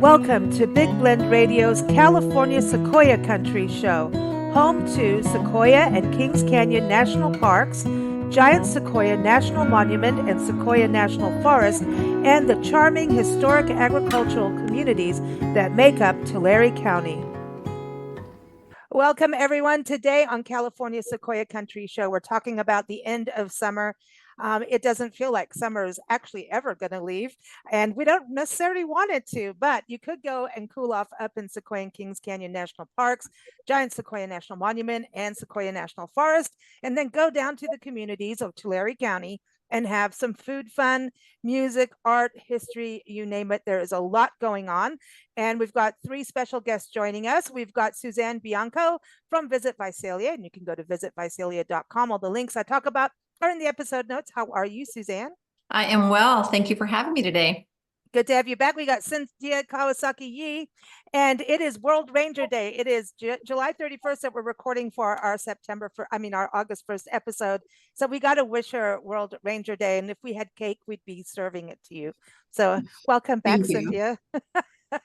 Welcome to Big Blend Radio's California Sequoia Country show, home to Sequoia and Kings Canyon National Parks, Giant Sequoia National Monument and Sequoia National Forest, and the charming historic agricultural communities that make up Tulare County. Welcome, everyone. Today on California Sequoia Country show, we're talking about the end of summer. It doesn't feel like summer is actually ever going to leave, and we don't necessarily want it to, but you could go and cool off up in Sequoia and Kings Canyon National Parks, Giant Sequoia National Monument, and Sequoia National Forest, and then go down to the communities of Tulare County and have some food fun, music, art, history, you name it. There is a lot going on. And we've got three special guests joining us. We've got Suzanne Bianco from Visit Visalia, and you can go to visitvisalia.com. All the links I talk about are in the episode notes. How are you, Suzanne? I am well. Thank you for having me today. Good to have you back. We got Sintia Kawasaki-Yee, and it is World Ranger Day. It is July 31st that we're recording for our our August 1st episode. So we got to wish her World Ranger Day. And if we had cake, we'd be serving it to you. So welcome back, Sintia.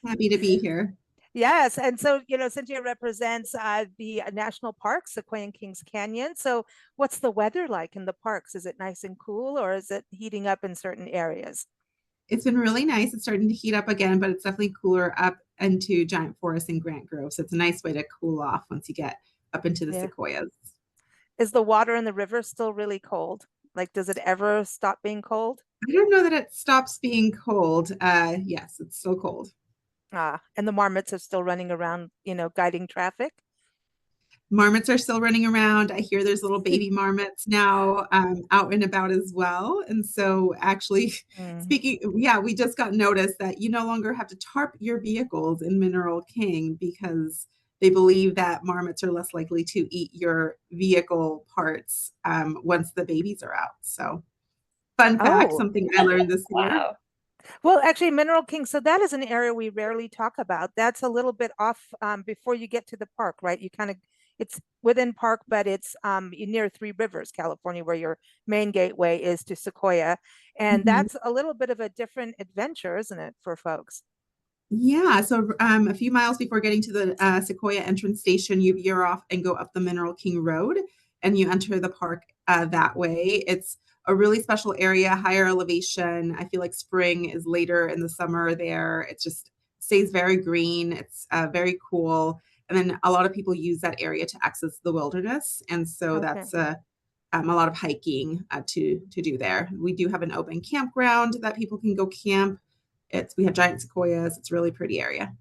Happy to be here. Yes. And so, Sintia represents the national parks, Sequoia and Kings Canyon. So what's the weather like in the parks? Is it nice and cool, or is it heating up in certain areas? It's been really nice. It's starting to heat up again, but it's definitely cooler up into Giant Forest and Grant Grove. So it's a nice way to cool off once you get up into the sequoias. Is the water in the river still really cold? Like, does it ever stop being cold? I don't know that it stops being cold. Yes, it's still cold. And the marmots are still running around, guiding traffic? Marmots are still running around. I hear there's little baby marmots now out and about as well. And so actually we just got notice that you no longer have to tarp your vehicles in Mineral King because they believe that marmots are less likely to eat your vehicle parts once the babies are out. So fun fact, something I learned this year. Wow. Well, actually, Mineral King, so that is an area we rarely talk about. That's a little bit off before you get to the park, right? It's within park, but it's near Three Rivers, California, where your main gateway is to Sequoia. And that's a little bit of a different adventure, isn't it, for folks? Yeah, so a few miles before getting to the Sequoia entrance station, you veer off and go up the Mineral King Road, and you enter the park that way. It's a really special area, higher elevation. I feel like spring is later in the summer there. It just stays very green. It's very cool. And then a lot of people use that area to access the wilderness. And so that's a lot of hiking to do there. We do have an open campground that people can go camp. We have giant sequoias. It's a really pretty area.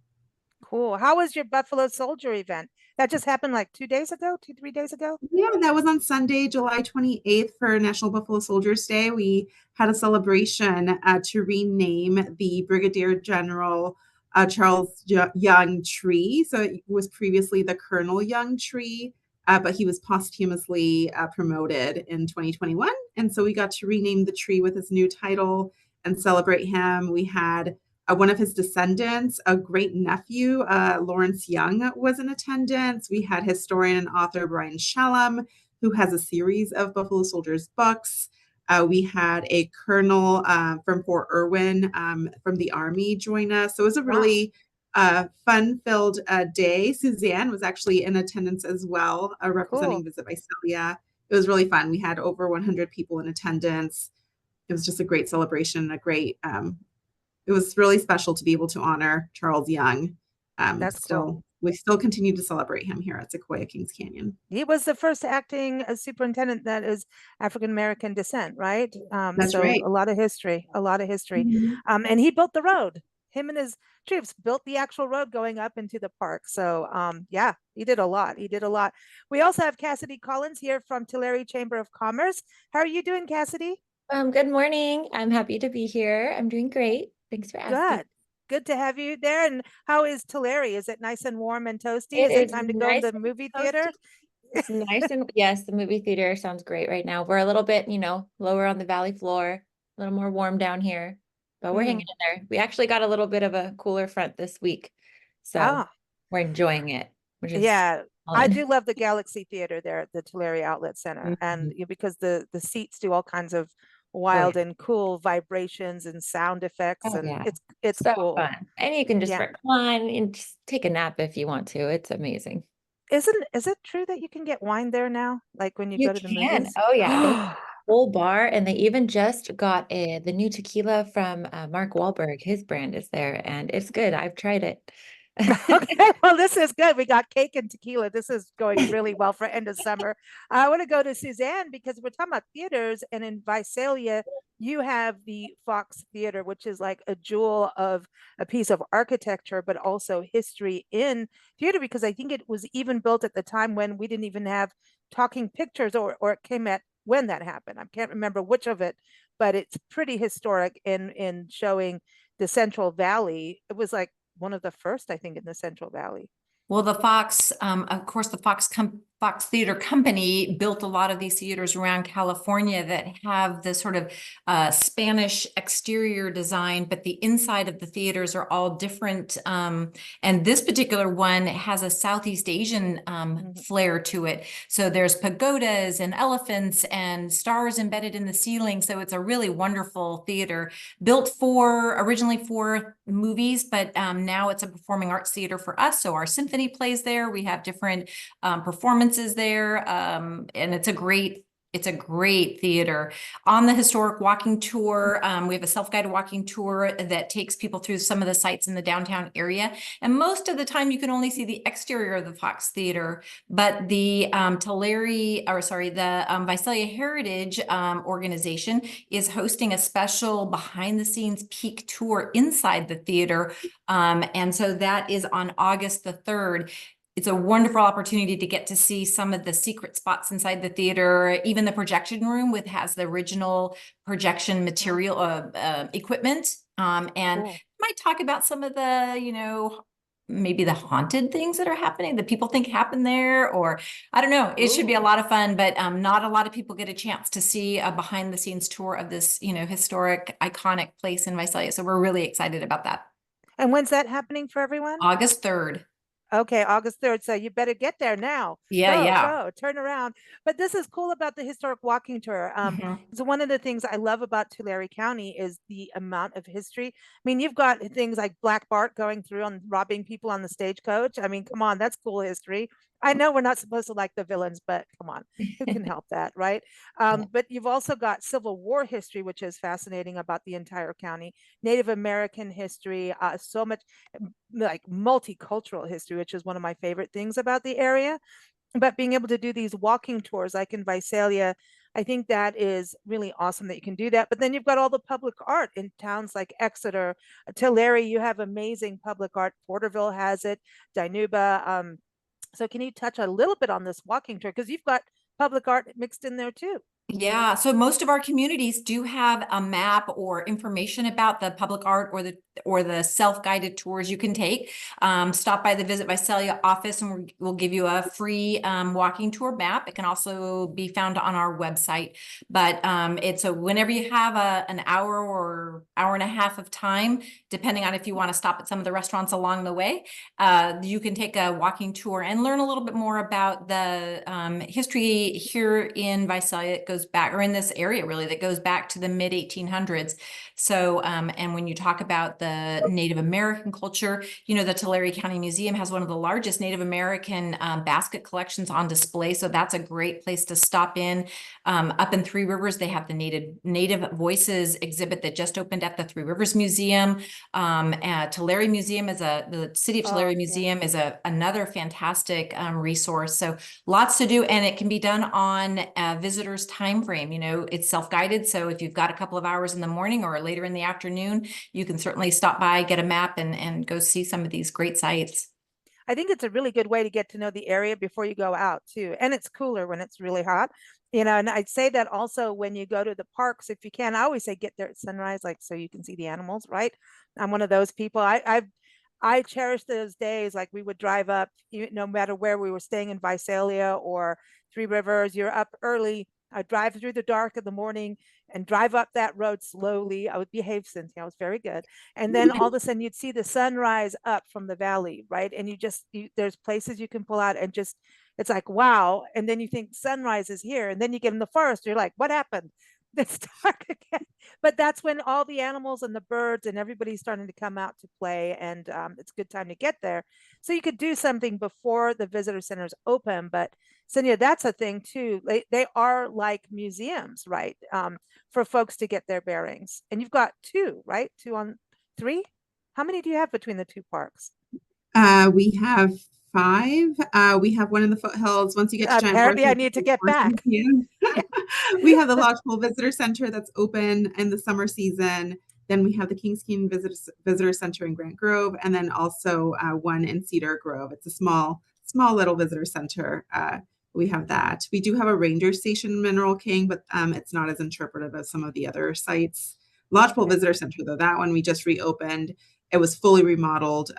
Cool. How was your Buffalo Soldier event? That just happened like 3 days ago? Yeah, that was on Sunday, July 28th for National Buffalo Soldiers Day. We had a celebration to rename the Brigadier General Charles Young tree. So it was previously the Colonel Young tree, but he was posthumously promoted in 2021. And so we got to rename the tree with his new title and celebrate him. We had one of his descendants, a great nephew, Lawrence Young, was in attendance. We had historian and author Brian Shalom, who has a series of Buffalo Soldiers books. We had a colonel from Fort Irwin from the Army join us. So it was a really fun-filled day. Suzanne was actually in attendance as well, representing Visit Visalia. It was really fun. We had over 100 people in attendance. It was just a great celebration, it was really special to be able to honor Charles Young. That's cool. We still continue to celebrate him here at Sequoia Kings Canyon. He was the first acting superintendent that is African-American descent, right? That's right. A lot of history. And he built the road. Him and his troops built the actual road going up into the park. So he did a lot. We also have Cassidy Collins here from Tulare Chamber of Commerce. How are you doing, Cassidy? Good morning. I'm happy to be here. I'm doing great. Thanks for asking. Good to have you there. And how is Tulare? Is it nice and warm and toasty? Is it time to go to the movie theater? It's nice and yes, the movie theater sounds great right now. We're a little bit, lower on the valley floor, a little more warm down here, but we're hanging in there. We actually got a little bit of a cooler front this week, so we're enjoying it. I do love the Galaxy Theater there at the Tulare Outlet Center, and because the seats do all kinds of wild yeah. and cool vibrations and sound effects, Oh and yeah. it's So cool. fun. And you can just Yeah. recline and just take a nap if you want to. It's amazing. Is it true that you can get wine there now? Like when you You go to the can. movies? Oh yeah. They whole bar, and they even just got the new tequila from Mark Wahlberg. His brand is there, and it's good. I've tried it. Okay, well, this is good. We got cake and tequila. This is going really well for end of summer. I want to go to Suzanne because we're talking about theaters, and in Visalia, you have the Fox Theater, which is like a jewel of a piece of architecture, but also history in theater, because I think it was even built at the time when we didn't even have talking pictures, or it came at when that happened. I can't remember which of it, but it's pretty historic in showing the Central Valley. It was like one of the first, I think, in the Central Valley. Well, the Fox, of course, the Fox Theater Company built a lot of these theaters around California that have the sort of Spanish exterior design, but the inside of the theaters are all different. And this particular one has a Southeast Asian flair to it. So there's pagodas and elephants and stars embedded in the ceiling. So it's a really wonderful theater built originally for movies, but now it's a performing arts theater for us. So our symphony plays there. We have different performances there, and it's a great theater. On the historic walking tour, we have a self-guided walking tour that takes people through some of the sites in the downtown area. And most of the time you can only see the exterior of the Fox Theater, but the Visalia Heritage organization is hosting a special behind the scenes peek tour inside the theater. And so that is on August the 3rd. It's a wonderful opportunity to get to see some of the secret spots inside the theater. Even the projection room has the original projection material equipment. And Cool. might talk about some of the, maybe the haunted things that are happening that people think happen there, or I don't know. It should be a lot of fun, but not a lot of people get a chance to see a behind the scenes tour of this, historic, iconic place in Visalia. So we're really excited about that. And when's that happening for everyone? August 3rd. Okay, August 3rd. So you better get there now. Yeah. Go, turn around. But this is cool about the historic walking tour. Mhm. So one of the things I love about Tulare County is the amount of history. I mean, you've got things like Black Bart going through and robbing people on the stagecoach. I mean, come on, that's cool history. I know we're not supposed to like the villains, but come on, who can help that, right? But you've also got Civil War history, which is fascinating about the entire county, Native American history, so much like multicultural history, which is one of my favorite things about the area. But being able to do these walking tours like in Visalia, I think that is really awesome that you can do that. But then you've got all the public art in towns like Exeter, Tulare. You have amazing public art. Porterville has it, Dinuba. So can you touch a little bit on this walking tour? Because you've got public art mixed in there too. Yeah, so most of our communities do have a map or information about the public art or the self-guided tours you can take. Stop by the Visit Visalia office and we'll give you a free walking tour map. It can also be found on our website. But it's whenever you have an hour or hour and a half of time, depending on if you want to stop at some of the restaurants along the way, you can take a walking tour and learn a little bit more about the history here in Visalia. It goes back, or in this area really, that goes back to the mid 1800s. So, and when you talk about the Native American culture, the Tulare County Museum has one of the largest Native American basket collections on display. So that's a great place to stop in. Up in Three Rivers, they have the Native Voices exhibit that just opened at the Three Rivers Museum. Tulare Museum the City of Tulare Museum is another fantastic resource. So lots to do, and it can be done on a visitor's time frame. It's self-guided. So if you've got a couple of hours in the morning or later in the afternoon, you can certainly stop by, get a map, and go see some of these great sites. I think it's a really good way to get to know the area before you go out too. And it's cooler when it's really hot, and I'd say that also when you go to the parks, if you can. I always say get there at sunrise, like so you can see the animals, right? I'm one of those people. I cherish those days. Like we would drive up, no matter where we were staying in Visalia or Three Rivers, you're up early. I'd drive through the dark in the morning and drive up that road slowly. I would behave, Cynthia. I was very good. And then all of a sudden you'd see the sunrise up from the valley, right? And there's places you can pull out and it's like, wow. And then you think sunrise is here. And then you get in the forest, you're like, what happened? It's dark again. But that's when all the animals and the birds and everybody's starting to come out to play, and it's a good time to get there. So you could do something before the visitor centers open. But Sintia, that's a thing too. They are like museums, right? For folks to get their bearings. And you've got two, right? Two on three? How many do you have between the two parks? We have 5. We have one in the foothills. Once you get to Giant Apparently, Forest, I need to get back. we have the Lodgepole Visitor Center that's open in the summer season. Then we have the Kings Canyon Visitor Center in Grant Grove, and then also one in Cedar Grove. It's a small little visitor center. We have that. We do have a ranger station in Mineral King, but it's not as interpretive as some of the other sites. Lodgepole Visitor Center, though, that one we just reopened. It was fully remodeled.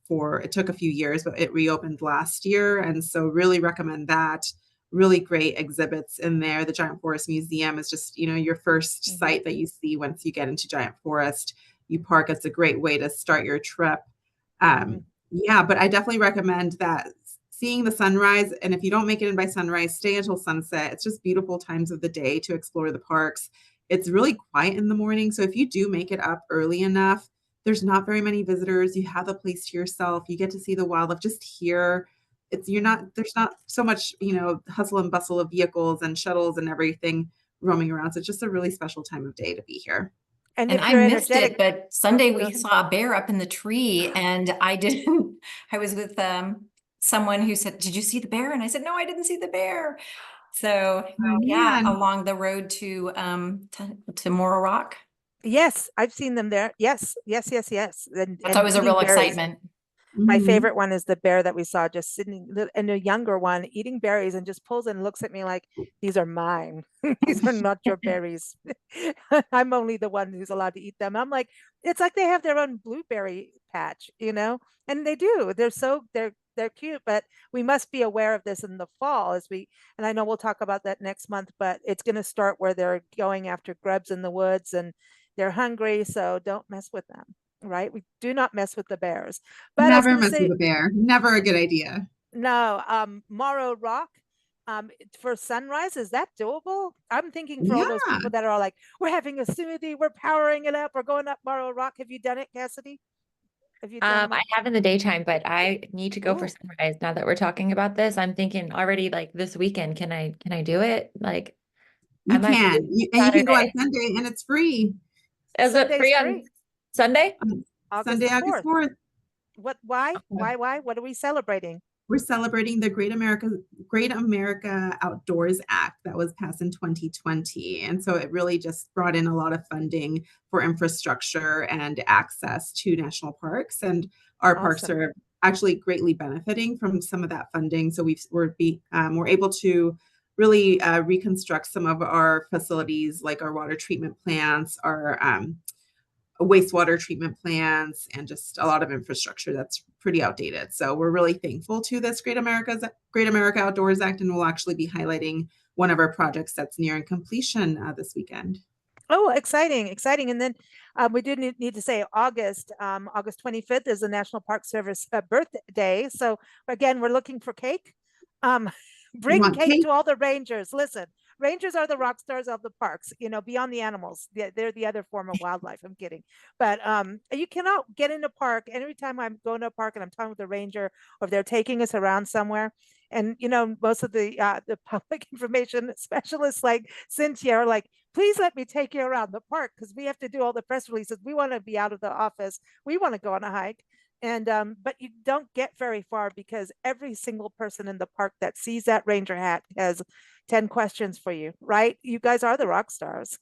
It took a few years, but it reopened last year. And so really recommend that. Really great exhibits in there. The Giant Forest Museum is just, your first site that you see once you get into Giant Forest. You park. It's a great way to start your trip. Yeah, but I definitely recommend that seeing the sunrise. And if you don't make it in by sunrise, stay until sunset. It's just beautiful times of the day to explore the parks. It's really quiet in the morning. So if you do make it up early enough, there's not very many visitors. You have the place to yourself. You get to see the wildlife just here. There's not so much, hustle and bustle of vehicles and shuttles and everything roaming around. So it's just a really special time of day to be here. And I missed it, but Sunday we saw a bear up in the tree, and I was with someone who said, "Did you see the bear?" And I said, "No, I didn't see the bear." So along the road to Morro Rock. Yes, I've seen them there. Yes. That's always a real excitement. My favorite one is the bear that we saw just sitting, and a younger one eating berries, and just pulls and looks at me like, "These are mine. These are not your berries." I'm only the one who's allowed to eat them. I'm like, it's like they have their own blueberry patch, and they do. They're cute, but we must be aware of this in the fall and I know we'll talk about that next month, but it's going to start where they're going after grubs in the woods and they're hungry. So don't mess with them. Right? We do not mess with the bears. But never mess with a bear. Never a good idea. No, Morro Rock, for sunrise, is that doable? I'm thinking for all those people that are like, we're having a smoothie, we're powering it up, we're going up Morro Rock. Have you done it, Cassidy? Have you done I have in the daytime, but I need to go for sunrise. Now that we're talking about this, I'm thinking already like this weekend, can I do it? Like you can. You can go on Sunday and it's free. Is it free on Sunday? Sunday, August 4th. What? Why? Okay. Why? What are we celebrating? We're celebrating the Great America Outdoors Act that was passed in 2020. And so it really just brought in a lot of funding for infrastructure and access to national parks. And our parks are actually greatly benefiting from some of that funding. So we're able to really reconstruct some of our facilities, like our water treatment plants, our wastewater treatment plants, and just a lot of infrastructure that's pretty outdated. So we're really thankful to this Great America Outdoors Act, and we'll actually be highlighting one of our projects that's nearing completion this weekend. Oh, exciting. And then we do need to say August 25th is the National Park Service birthday. So again, we're looking for cake. Bring cake to all the rangers. Listen, rangers are the rock stars of the parks, beyond the animals. They're the other form of wildlife. I'm kidding. But you cannot get in a park. Every time I'm going to a park and I'm talking with a ranger, or if they're taking us around somewhere, and most of the public information specialists like Sintia are like, "Please let me take you around the park, because we have to do all the press releases. We want to be out of the office. We want to go on a hike." And but you don't get very far, because every single person in the park that sees that ranger hat has 10 questions for you, right? You guys are the rock stars.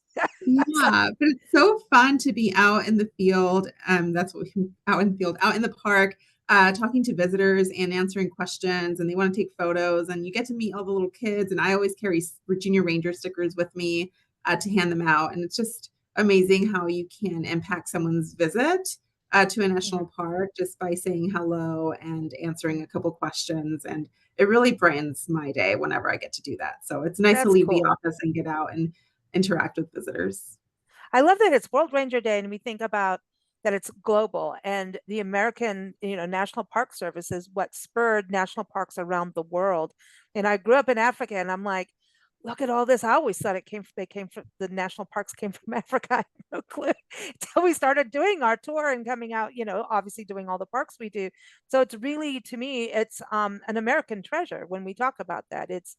Yeah, but it's so fun to be out in the field. That's what out in the park, talking to visitors and answering questions, and they want to take photos, and you get to meet all the little kids. And I always carry Virginia Ranger stickers with me to hand them out. And it's just amazing how you can impact someone's visit to a national park just by saying hello and answering a couple questions. And it really brightens my day whenever I get to do that. So it's nice to leave the office and get out and interact with visitors. I love that it's World Ranger Day, and we think about that it's global, and the American, National Park Service is what spurred national parks around the world. And I grew up in Africa, and I'm like, look at all this. I always thought they came from the national parks came from Africa. I had no clue until we started doing our tour and coming out, obviously doing all the parks we do. So it's really, to me, it's an American treasure when we talk about that. It's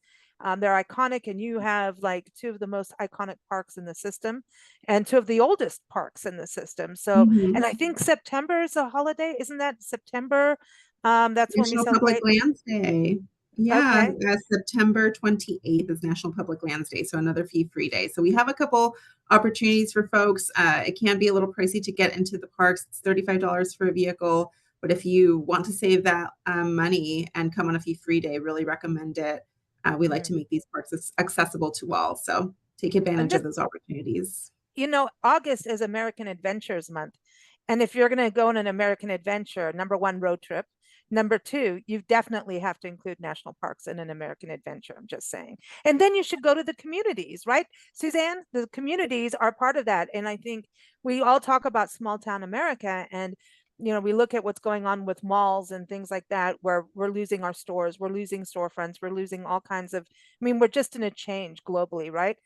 they're iconic, and you have like two of the most iconic parks in the system and two of the oldest parks in the system. So, Mhm. and I think September is a holiday. Isn't that September? That's when we National Public celebrate. Lands Day. Yeah, Okay. September 28th is National Public Lands Day, so another fee-free day. So we have a couple opportunities for folks. It can be a little pricey to get into the parks. It's $35 for a vehicle, but if you want to save that money and come on a fee-free day, really recommend it. We like Mm. to make these parks accessible to all, so take And advantage of just, those opportunities. August is American Adventures Month. And if you're going to go on an American adventure, number one, road trip. Number two, you definitely have to include national parks in an American adventure. I'm just saying. And then you should go to the communities, right? Suzanne, the communities are part of that. And I think we all talk about small town America, and we look at what's going on with malls and things like that, where we're losing our stores, we're losing storefronts, we're losing all kinds of, we're just in a change globally, right?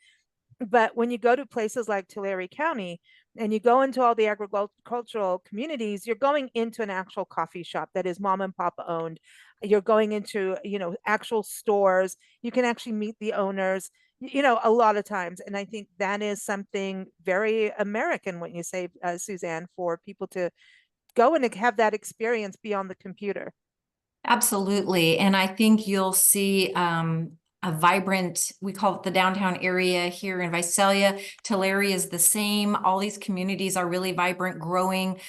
But when you go to places like Tulare County and you go into all the agricultural communities, you're going into an actual coffee shop that is mom and pop owned. You're going into, actual stores. You can actually meet the owners, a lot of times. And I think that is something very American, when you say, Suzanne, for people to go and have that experience beyond the computer. Absolutely. And I think you'll see a vibrant, we call it the downtown area here in Visalia. Tulare is the same. All these communities are really vibrant, growing,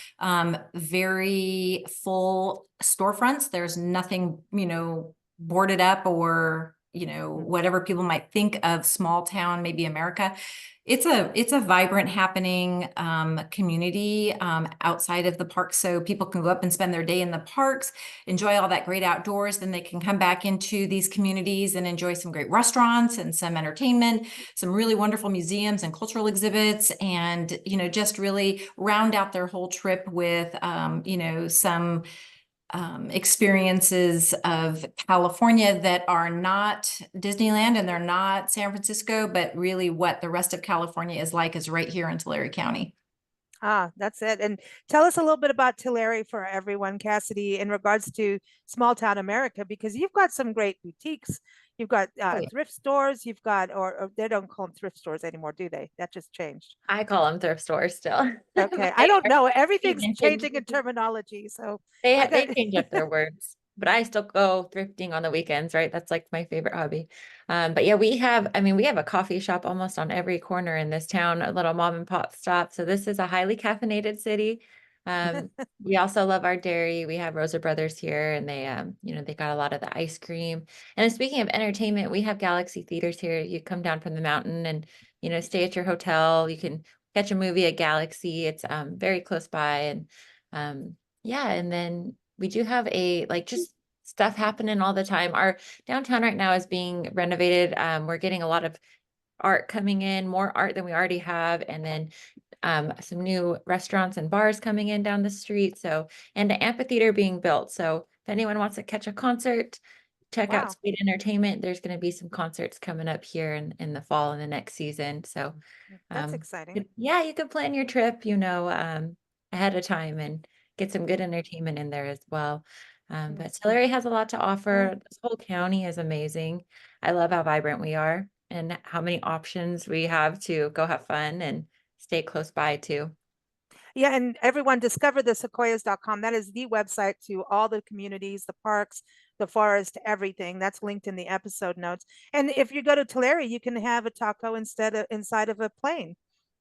very full storefronts. There's nothing, boarded up or whatever people might think of small town, maybe America. It's a vibrant, happening community outside of the park, so people can go up and spend their day in the parks, enjoy all that great outdoors. Then they can come back into these communities and enjoy some great restaurants and some entertainment, some really wonderful museums and cultural exhibits, and just really round out their whole trip with some experiences of California that are not Disneyland and they're not San Francisco, but really what the rest of California is like is right here in Tulare County. Ah, that's it. And tell us a little bit about Tulare for everyone, Cassidy, in regards to small town America, because you've got some great boutiques. You've got yeah. thrift stores. You've got, or they don't call them thrift stores anymore, do they? That just changed. I call them thrift stores still. Okay. But I they don't are know. Everything's vintage. changing in terminology. So They I they got, change up their words, but I still go thrifting on the weekends, right? That's like my favorite hobby. But yeah, we have a coffee shop almost on every corner in this town, a little mom and pop stop. So this is a highly caffeinated city. We also love our dairy. We have Rosa Brothers here, and they got a lot of the ice cream. And speaking of entertainment, we have Galaxy Theaters here. You come down from the mountain and, stay at your hotel. You can catch a movie at Galaxy. It's very close by. And yeah, and then we do have just stuff happening all the time. Our downtown right now is being renovated. We're getting a lot of art coming in, more art than we already have, and then some new restaurants and bars coming in down the street. So, and an amphitheater being built. So if anyone wants to catch a concert, check out wow. Sweet Entertainment. There's going to be some concerts coming up here in the fall and the next season. So That's exciting. yeah, you can plan your trip, ahead of time and get some good entertainment in there as well. But Tulare has a lot to offer. This whole county is amazing. I love how vibrant we are and how many options we have to go have fun and stay close by too. Yeah, and everyone discover the sequoias.com. That is the website to all the communities, the parks, the forest, everything. That's linked in the episode notes. And if you go to Tulare, you can have a taco inside of a plane.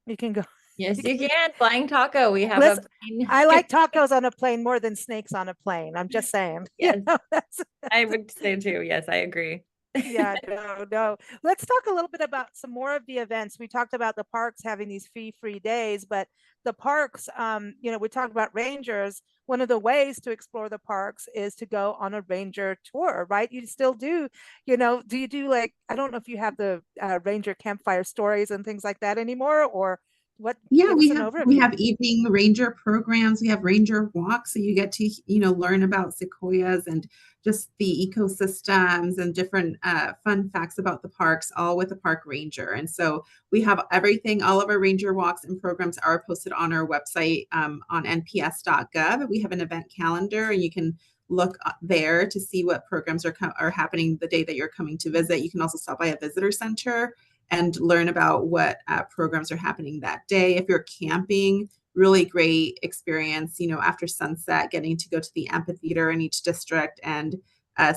You can go. Yes, you can. Flying taco. We have Listen, a plane. I like tacos on a plane more than snakes on a plane. I'm just saying. Yes, That's I would say too. Yes, I agree. yeah, no. Let's talk a little bit about some more of the events. We talked about the parks having these fee-free days, but the parks, we talked about rangers. One of the ways to explore the parks is to go on a ranger tour, right? You still do, do you do like, I don't know if you have the ranger campfire stories and things like that anymore, or Yeah, give us an overview. we have evening ranger programs. We have ranger walks, so you get to learn about sequoias and just the ecosystems and different fun facts about the parks, all with a park ranger. And so we have everything. All of our ranger walks and programs are posted on our website on nps.gov. We have an event calendar, and you can look there to see what programs are happening the day that you're coming to visit. You can also stop by a visitor center and learn about what programs are happening that day. If you're camping, really great experience, after sunset, getting to go to the amphitheater in each district and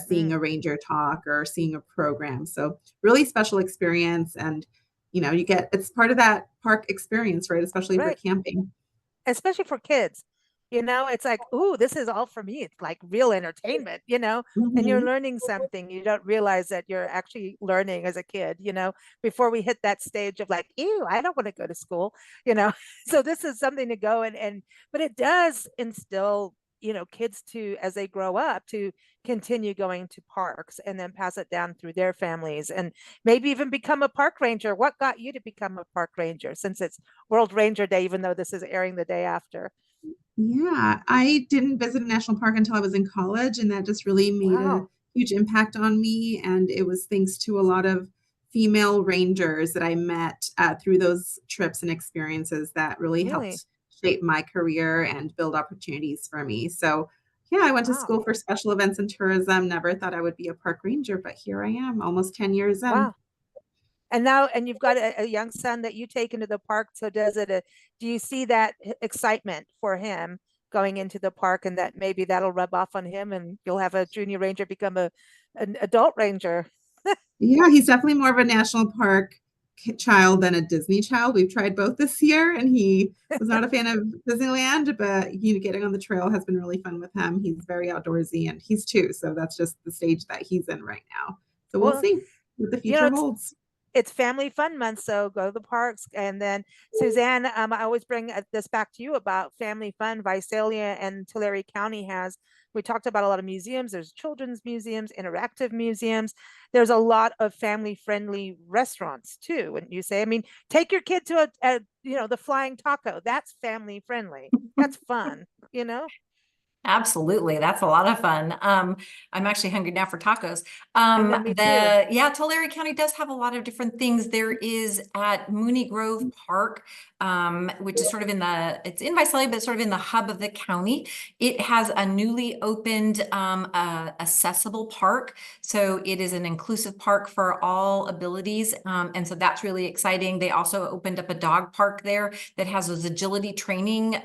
seeing a ranger talk or seeing a program. So really special experience. And, it's part of that park experience, right? Especially if you're camping. Especially for kids. It's like, ooh, this is all for me. It's like real entertainment, and you're learning something. You don't realize that you're actually learning as a kid, before we hit that stage of like, ew, I don't want to go to school, So this is something to go but it does instill, kids to, as they grow up, to continue going to parks and then pass it down through their families and maybe even become a park ranger. What got you to become a park ranger, since it's World Ranger Day, even though this is airing the day after? Yeah, I didn't visit a national park until I was in college, and that just really made a huge impact on me. And it was thanks to a lot of female rangers that I met through those trips and experiences that really helped shape my career and build opportunities for me. So yeah, I went to school for special events and tourism. Never thought I would be a park ranger, but here I am, almost 10 years in. Wow. And you've got a young son that you take into the park. So do you see that excitement for him going into the park, and that maybe that'll rub off on him and you'll have a junior ranger become an adult ranger? Yeah, he's definitely more of a national park child than a Disney child. We've tried both this year, and he was not a fan of Disneyland, but getting on the trail has been really fun with him. He's very outdoorsy, and he's 2, so that's just the stage that he's in right now. So we'll see what the future holds. It's family fun month, so go to the parks. And then Suzanne, I always bring this back to you about family fun. Visalia and Tulare County we talked about a lot of museums. There's children's museums, interactive museums. There's a lot of family friendly restaurants too. Wouldn't you say? I mean, take your kid to the Flying Taco. That's family friendly. That's fun, Absolutely. That's a lot of fun. I'm actually hungry now for tacos. Tulare County does have a lot of different things. There is at Mooney Grove Park, which is sort of it's in Visalia, but sort of in the hub of the county. It has a newly opened accessible park. So it is an inclusive park for all abilities. And so that's really exciting. They also opened up a dog park there that has those agility training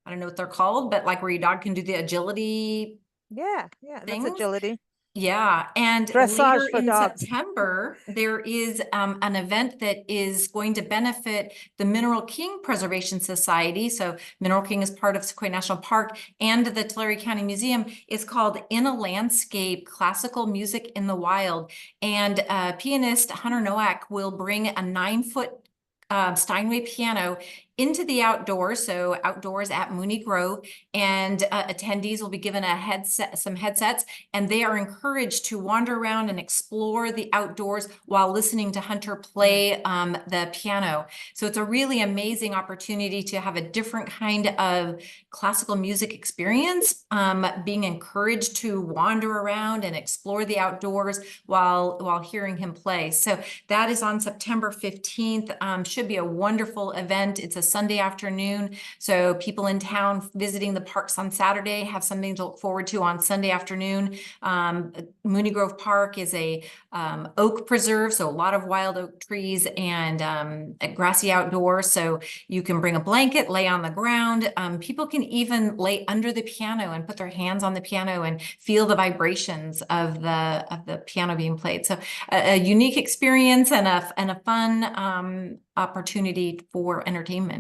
I don't know what they're called, but like where your dog can do the agility. Yeah, things. That's agility. Yeah, and Dressage later in dogs. September, there is an event that is going to benefit the Mineral King Preservation Society. So Mineral King is part of Sequoia National Park and the Tulare County Museum. It's called In a Landscape, Classical Music in the Wild. And pianist Hunter Nowak will bring a 9-foot Steinway piano into the outdoors, so outdoors at Mooney Grove, and attendees will be given some headsets, and they are encouraged to wander around and explore the outdoors while listening to Hunter play the piano. So it's a really amazing opportunity to have a different kind of classical music experience, being encouraged to wander around and explore the outdoors while hearing him play. So that is on September 15th. Should be a wonderful event. It's a Sunday afternoon, so people in town visiting the parks on Saturday have something to look forward to on Sunday afternoon. Mooney Grove Park is a oak preserve, so a lot of wild oak trees and a grassy outdoor, so you can bring a blanket, lay on the ground. People can even lay under the piano and put their hands on the piano and feel the vibrations of the piano being played. So a unique experience and a fun opportunity for entertainment.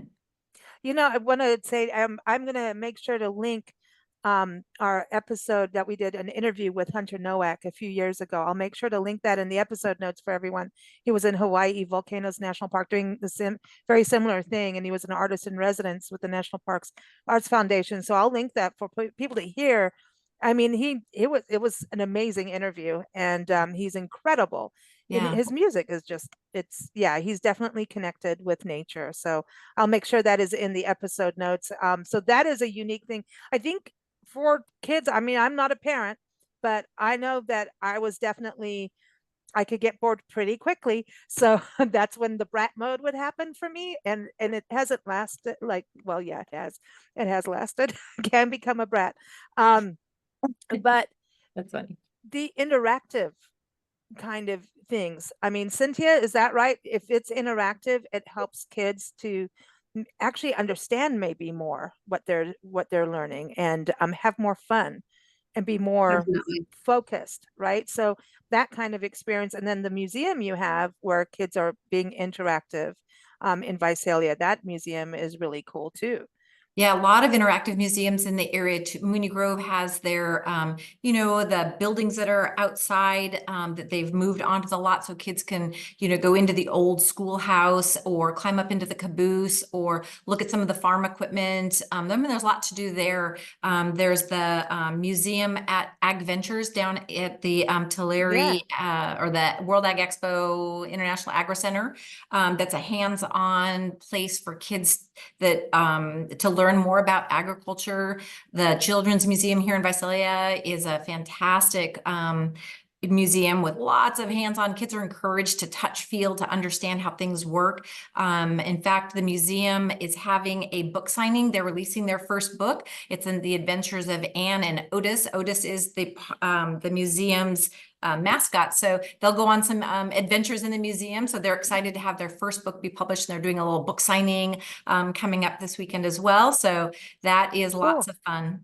I want to say I'm going to make sure to link our episode that we did an interview with Hunter Nowak a few years ago. I'll make sure to link that in the episode notes for everyone. He was in Hawaii Volcanoes National Park doing the very similar thing, and he was an artist in residence with the National Parks Arts Foundation. So I'll link that for people to hear. I mean, it was an amazing interview, and he's incredible. Yeah. his music is just, yeah, he's definitely connected with nature. So I'll make sure that is in the episode notes. So that is a unique thing. I think for kids, I mean, I'm not a parent, but I know that I could get bored pretty quickly. So that's when the brat mode would happen for me. And it hasn't lasted like, well, yeah, it has lasted. Can become a brat. But That's funny. the interactive kind of things. I mean, Cynthia, is that right? If it's interactive, it helps kids to actually understand maybe more what they're learning, and have more fun and be more Definitely. focused, right? So that kind of experience. And then the museum you have where kids are being interactive in Visalia, that museum is really cool too. Yeah, a lot of interactive museums in the area too. Mooney Grove has their, the buildings that are outside that they've moved onto the lot so kids can, go into the old schoolhouse or climb up into the caboose or look at some of the farm equipment. I mean, there's a lot to do there. There's the museum at Ag Ventures down at the Tulare or the World Ag Expo International Agri Center. That's a hands-on place for kids that to learn more about agriculture. The Children's Museum here in Visalia is a fantastic museum with lots of hands-on. Kids are encouraged to touch, feel, to understand how things work. In fact, the museum is having a book signing. They're releasing their first book. It's in The Adventures of Anne and Otis. Otis is the museum's mascot. So they'll go on some adventures in the museum. So they're excited to have their first book be published. And they're doing a little book signing coming up this weekend as well. So that is lots of fun.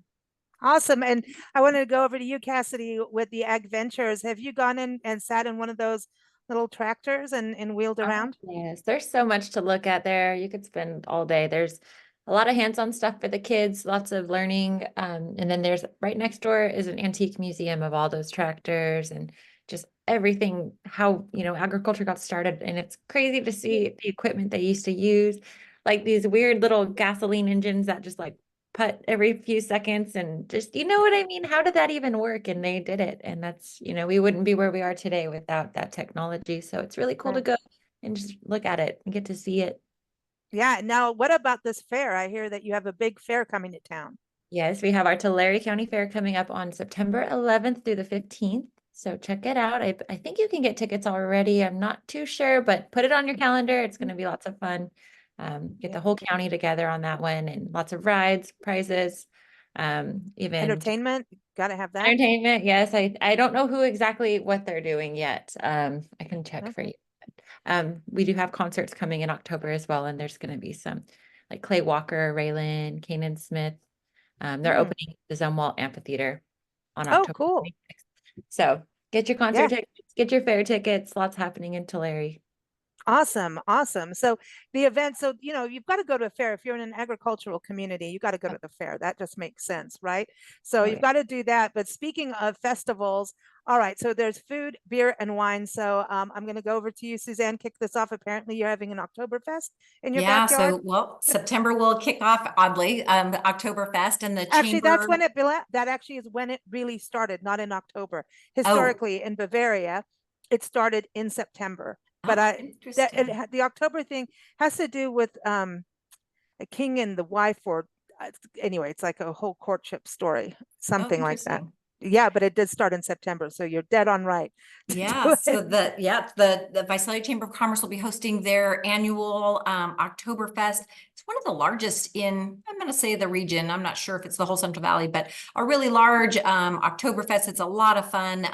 Awesome. And I wanted to go over to you, Cassidy, with the Ag Ventures. Have you gone in and sat in one of those little tractors and wheeled around? Yes, there's so much to look at there. You could spend all day. There's a lot of hands-on stuff for the kids, lots of learning. And then there's right next door is an antique museum of all those tractors and just everything, how, agriculture got started. And it's crazy to see the equipment they used to use, like these weird little gasoline engines that just like put every few seconds and just, you know what I mean? How did that even work? And they did it. And that's, we wouldn't be where we are today without that technology. So it's really cool to go and just look at it and get to see it. Yeah. Now, what about this fair? I hear that you have a big fair coming to town. Yes, we have our Tulare County Fair coming up on September 11th through the 15th. So check it out. I think you can get tickets already. I'm not too sure, but put it on your calendar. It's going to be lots of fun. Get the whole county together on that one and lots of rides, prizes, even entertainment. Got to have that. Entertainment. Yes. I don't know who exactly what they're doing yet. I can check for you. We do have concerts coming in October as well. And there's going to be some like Clay Walker, Raylan, Kanan Smith. They're opening the Zumwalt Amphitheater on October 26th. So get your concert tickets, get your fair tickets. Lots happening in Tulare. Awesome. Awesome. So the event, so, you've got to go to a fair. If you're in an agricultural community, you got to go to the fair. That just makes sense, right? So you've got to do that. But speaking of festivals, all right, so there's food, beer, and wine. So I'm going to go over to you, Suzanne, kick this off. Apparently you're having an Oktoberfest in your backyard. So, September will kick off, oddly, the Oktoberfest and the Actually, chamber. that's when that actually is when it really started, not in October. Historically, in Bavaria, it started in September. But the October thing has to do with a king and the wife, or anyway, it's like a whole courtship story, something like that. Yeah, but it did start in September, so you're dead on right. Yeah, so the Visalia Chamber of Commerce will be hosting their annual Oktoberfest. It's one of the largest in, I'm going to say, the region. I'm not sure if it's the whole Central Valley, but a really large Oktoberfest. It's a lot of fun.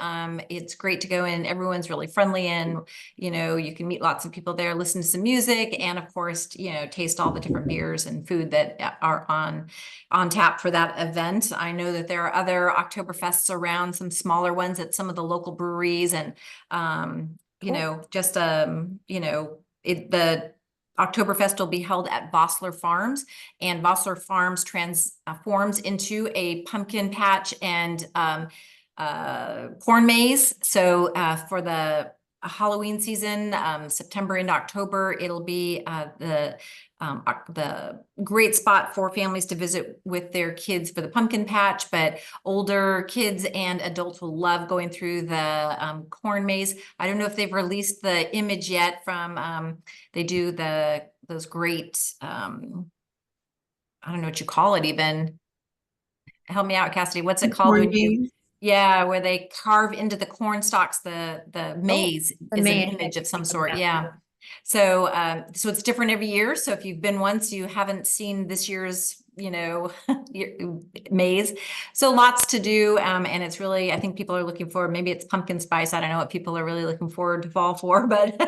It's great to go in. Everyone's really friendly, and you can meet lots of people there, listen to some music, and of course, taste all the different beers and food that are on tap for that event. I know that there are other Oktoberfests around, some smaller ones at some of the local breweries, and the Oktoberfest will be held at Vossler Farms, and Vossler Farms transforms into a pumpkin patch and corn maze. So for the Halloween season, September into October, it'll be the the great spot for families to visit with their kids for the pumpkin patch, but older kids and adults will love going through the corn maze. I don't know if they've released the image yet from, they do those great, I don't know what you call it even. Help me out, Cassidy. What's it called when you, yeah, where they carve into the corn stalks, the maze the is maze. an image of some sort. Yeah. So, so it's different every year. So if you've been once, you haven't seen this year's, maze. So lots to do. And it's really, I think people are looking for, maybe it's pumpkin spice. I don't know what people are really looking forward to fall for, but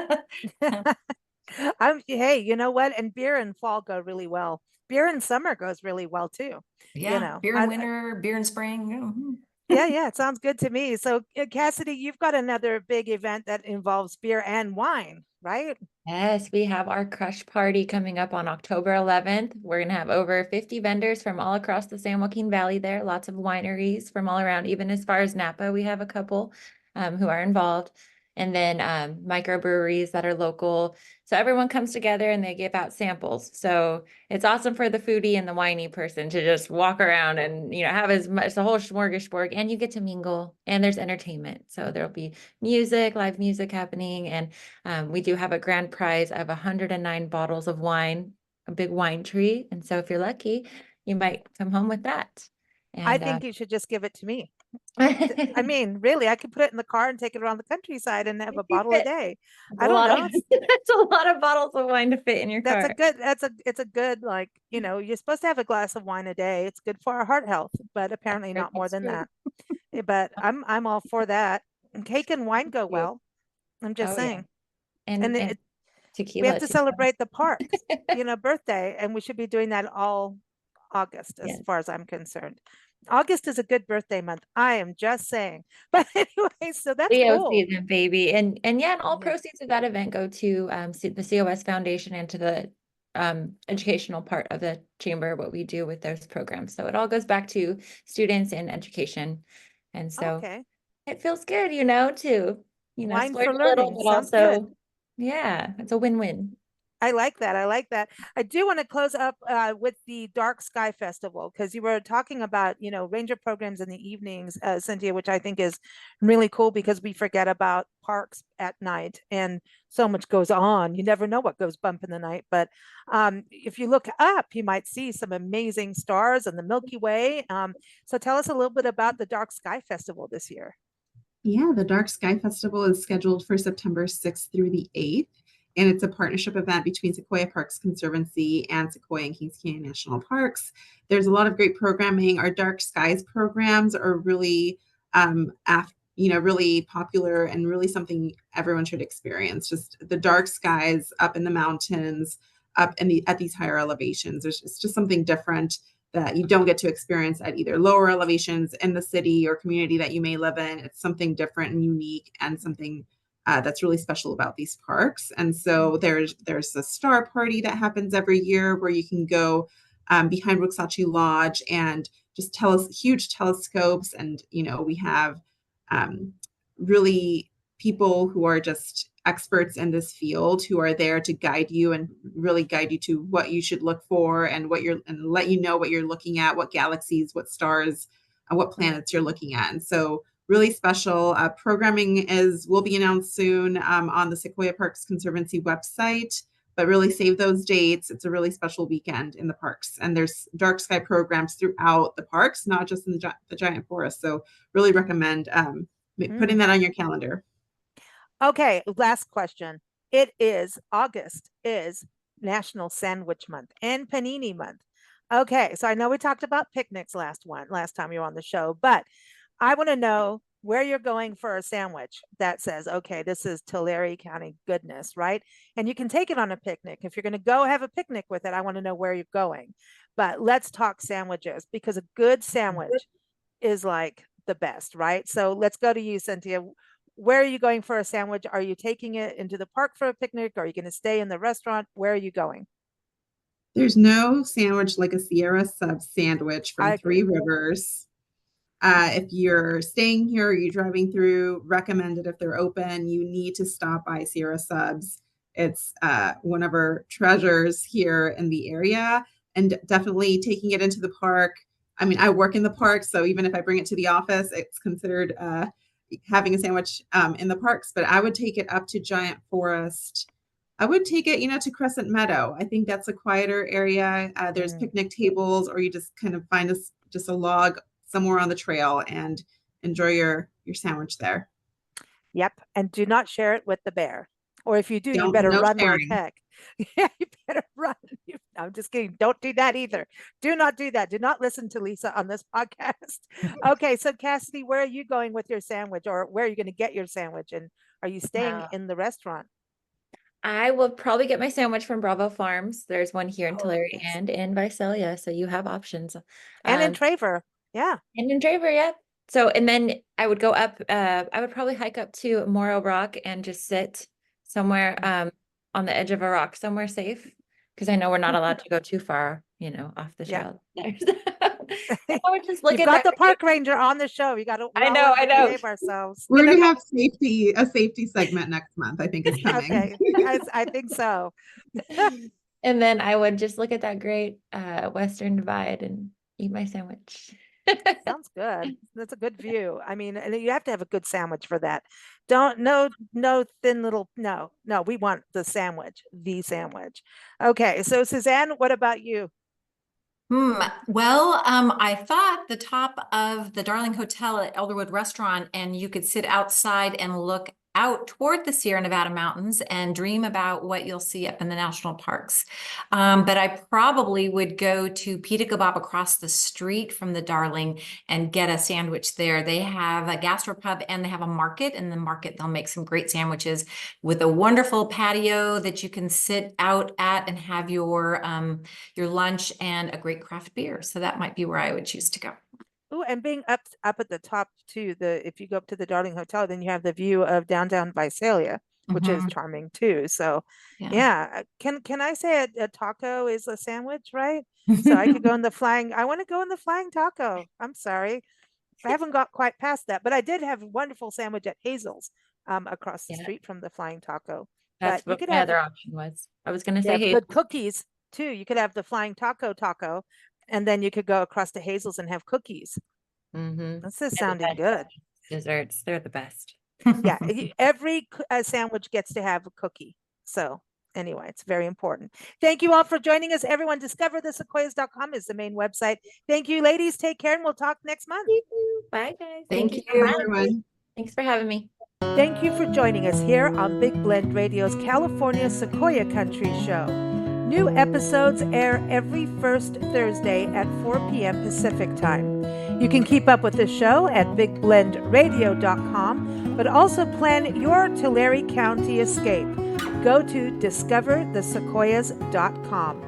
Hey, you know what? And beer and fall go really well. Beer in summer goes really well too. yeah, beer in winter, beer in spring. Yeah, it sounds good to me. So, Cassidy, you've got another big event that involves beer and wine, right? Yes, we have our crush party coming up on October 11th. We're going to have over 50 vendors from all across the San Joaquin Valley there, lots of wineries from all around, even as far as Napa. We have a couple who are involved. And then microbreweries that are local. So everyone comes together and they give out samples. So it's awesome for the foodie and the winey person to just walk around and, have as much, the whole smorgasbord, and you get to mingle and there's entertainment. So there'll be music, live music happening. And we do have a grand prize of 109 bottles of wine, a big wine tree. And so if you're lucky, you might come home with that. And I think you should just give it to me. I mean, really, I could put it in the car and take it around the countryside and have a bottle a day. I don't know. That's a lot of bottles of wine to fit in your car. It's a good, like, you're supposed to have a glass of wine a day. It's good for our heart health, but apparently not more than that. But I'm all for that. And cake and wine go well. I'm just saying. And tequila. We have to celebrate the park's, birthday, and we should be doing that all August, as far as I'm concerned. August is a good birthday month. I am just saying. But anyway, so that's Leo cool. season, baby. And all proceeds of that event go to the COS Foundation and to the educational part of the chamber, what we do with those programs. So it all goes back to students and education. And so it feels good, to, wine splurge for a little, learning. but Sounds also, good. yeah, it's a win-win. I like that. I do want to close up with the Dark Sky Festival, because you were talking about, ranger programs in the evenings, Sintia, which I think is really cool because we forget about parks at night and so much goes on. You never know what goes bump in the night. But if you look up, you might see some amazing stars and the Milky Way. So tell us a little bit about the Dark Sky Festival this year. Yeah, the Dark Sky Festival is scheduled for September 6th through the 8th. And it's a partnership event between Sequoia Parks Conservancy and Sequoia and Kings Canyon National Parks. There's a lot of great programming. Our Dark Skies programs are really, really popular and really something everyone should experience. Just the dark skies up in the mountains, at these higher elevations. It's just something different that you don't get to experience at either lower elevations in the city or community that you may live in. It's something different and unique and something that's really special about these parks. And so there's a star party that happens every year where you can go behind Waxahachie Lodge and just tell us huge telescopes. And, we have really people who are just experts in this field who are there to guide you and really guide you to what you should look for and let you know what you're looking at, what galaxies, what stars, and what planets you're looking at. And so really special. Programming will be announced soon on the Sequoia Parks Conservancy website, but really save those dates. It's a really special weekend in the parks, and there's dark sky programs throughout the parks, not just in the giant forest. So really recommend putting that on your calendar. Okay, last question. August is National Sandwich Month and Panini Month. Okay, so I know we talked about picnics last time you were on the show, but I want to know where you're going for a sandwich that says, okay, this is Tulare County goodness, right? And you can take it on a picnic. If you're going to go have a picnic with it, I want to know where you're going. But let's talk sandwiches, because a good sandwich is like the best, right? So let's go to you, Sintia. Where are you going for a sandwich? Are you taking it into the park for a picnic? Are you going to stay in the restaurant? Where are you going? There's no sandwich like a Sierra Sub sandwich from Three Rivers. If you're staying here or you're driving through, recommended if they're open, you need to stop by Sierra Subs. It's one of our treasures here in the area, and definitely taking it into the park. I mean, I work in the park, so even if I bring it to the office, it's considered having a sandwich in the parks. But I would take it up to Giant Forest. I would take it, to Crescent Meadow. I think that's a quieter area. There's picnic tables, or you just kind of find just a log somewhere on the trail and enjoy your sandwich there. Yep. And do not share it with the bear. Or if you do, you better No run like sharing. heck. Yeah, you better run. I'm just kidding. Don't do that either. Do not do that. Do not listen to Lisa on this podcast. Okay, so Cassidy, where are you going with your sandwich, or where are you going to get your sandwich? And are you staying in the restaurant? I will probably get my sandwich from Bravo Farms. There's one here in Oh, Tulare yes. and in Visalia, so you have options. And in Traver. Yeah. And in Traver, yeah. So, and then I would go up, I would probably hike up to Morrow Rock and just sit somewhere on the edge of a rock, somewhere safe, because I know we're not allowed to go too far, off the Yeah. trail. I would just look You've at got the that. park ranger on the show. You got to. I know. Behave ourselves. We're going to have a safety segment next month, I think is coming. Okay, I think so. And then I would just look at that great Western Divide and eat my sandwich. Sounds good. That's a good view. I mean, and you have to have a good sandwich for that. No thin little, no, we want the sandwich. Okay, so Suzanne, what about you? Well, I thought the top of the Darling Hotel at Elderwood Restaurant, and you could sit outside and look out toward the Sierra Nevada mountains and dream about what you'll see up in the national parks. But I probably would go to Pita Kebab across the street from the Darling and get a sandwich there. They have a gastropub and they have a market. In the market, they'll make some great sandwiches with a wonderful patio that you can sit out at and have your lunch and a great craft beer. So that might be where I would choose to go. Oh, and being up at the top too, if you go up to the Darling Hotel, then you have the view of downtown Visalia, which is charming too. So yeah. Can I say a taco is a sandwich, right? So I could go in the flying. I want to go in the flying taco. I'm sorry. I haven't got quite past that, but I did have a wonderful sandwich at Hazel's across the street from the flying taco. That's but you what could my have other option was. I was going to they say, have hey, good cookies too. You could have the flying taco, and then you could go across to Hazel's and have cookies. This is sounding good. Desserts, they're the best. Yeah, every sandwich gets to have a cookie. So anyway, it's very important. Thank you all for joining us. Everyone, discoverthesequoias.com is the main website. Thank you, ladies. Take care, and we'll talk next month. Bye, guys. Thank you. Bye, everyone. Thanks for having me. Thank you for joining us here on Big Blend Radio's California Sequoia Country Show. New episodes air every first Thursday at 4 p.m. Pacific Time. You can keep up with the show at bigblendradio.com, but also plan your Tulare County escape. Go to discoverthesequoias.com.